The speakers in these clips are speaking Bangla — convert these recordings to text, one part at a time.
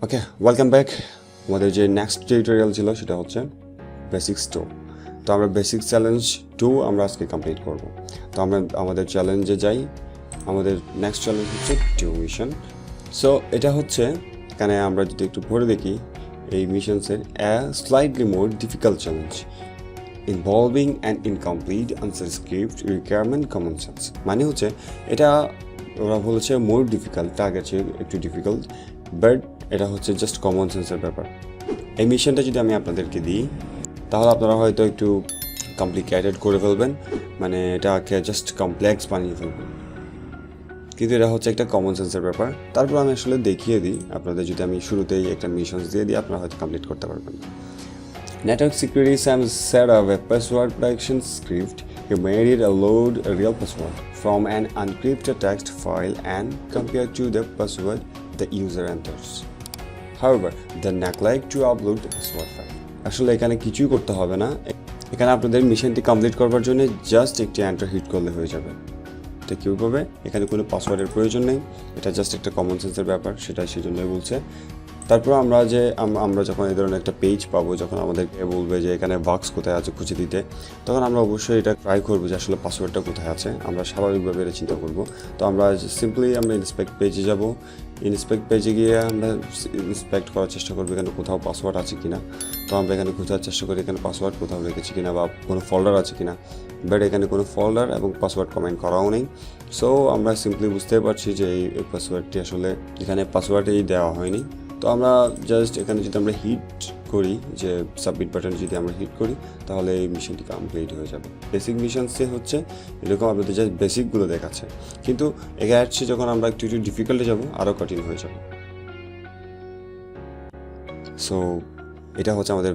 ওকে, ওয়েলকাম ব্যাক। আমাদের যে নেক্সট টিউটোরিয়াল ছিল সেটা হচ্ছে বেসিক্স 2। তো আমরা বেসিক চ্যালেঞ্জ 2 আমরা আজকে কমপ্লিট করব। তো আমরা আমাদের চ্যালেঞ্জে যাই। আমাদের নেক্সট চ্যালেঞ্জ হচ্ছে 2 মিশন। সো এটা হচ্ছে এখানে আমরা যদি একটু পড়ে দেখি এই মিশনসের slightly more difficult challenge involving and incomplete answer script requirement common sense. মানে হচ্ছে এটা ওরা বলেছে মোর ডিফিকাল্ট, তার কাছে একটু ডিফিকাল্ট, বাট এটা হচ্ছে জাস্ট কমন সেন্সের ব্যাপার। এই মিশনটা যদি আমি আপনাদেরকে দিই তাহলে আপনারা হয়তো একটু কমপ্লিকেটেড করে ফেলবেন, মানে এটাকে জাস্ট কমপ্লেক্স বানিয়ে ফেলবেন, কিন্তু এটা হচ্ছে একটা কমন সেন্সের ব্যাপার। তারপর আমি আসলে দেখিয়ে দিই আপনাদের, যদি আমি শুরুতেই একটা মিশন দিয়ে দিই আপনারা হয়তো কমপ্লিট করতে পারবেন। Network security Sam set up a password protection script. He made it load a real password from an encrypted text file and compared to the password the user enters. However, the neglect to upload the password file. আসলে এখানে কিছুই করতে হবে না, এখানে আপনাদের মিশনটি কমপ্লিট করবার জন্য জাস্ট একটি এন্টার হিট করলে হয়ে যাবে। এটা কীভাবে? এখানে কোনো পাসওয়ার্ডের প্রয়োজন নেই, এটা জাস্ট একটা কমন সেন্সের ব্যাপার, সেটা সেই জন্যই বলছে। তারপর আমরা যখন এই ধরনের একটা পেজ পাবো, যখন আমাদেরকে বলবে যে এখানে বাক্স কোথায় আছে খুঁজে দিতে, তখন আমরা অবশ্যই এটা ট্রাই করবো যে আসলে পাসওয়ার্ডটা কোথায় আছে। আমরা স্বাভাবিকভাবে এটা চিন্তা করবো। তো আমরা সিম্পলি আমরা ইন্সপেক্ট পেজে যাব। ইন্সপেক্ট পেজে গিয়ে আমরা ইন্সপেক্ট করার চেষ্টা করবো এখানে কোথাও পাসওয়ার্ড আছে কিনা। তো আমরা এখানে খোঁজার চেষ্টা করি এখানে পাসওয়ার্ড কোথাও রেখেছি কিনা বা কোনো ফোল্ডার আছে কিনা, বাট এখানে কোনো ফোল্ডার এবং পাসওয়ার্ড কমেন্ট করাও নেই। সো আমরা সিম্পলি বুঝতে পারছি যে এই পাসওয়ার্ডটি আসলে এখানে পাসওয়ার্ডেই দেওয়া হয়নি। তো আমরা জাস্ট এখানে যদি আমরা হিট করি, যে সাবমিট বাটন যদি আমরা হিট করি, তাহলে এই মিশনটি কমপ্লিট হয়ে যাবে। বেসিক মিশনসে হচ্ছে এরকম আপনাদের জাস্ট বেসিকগুলো দেখাচ্ছে, কিন্তু এখানে আসছে যখন আমরা একটু ডিফিকাল্টে যাব আরও কঠিন হয়ে যাবে। সো এটা হচ্ছে আমাদের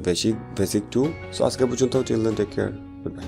বেসিক 2। সো আজকে পর্যন্ত till then, take care, good by.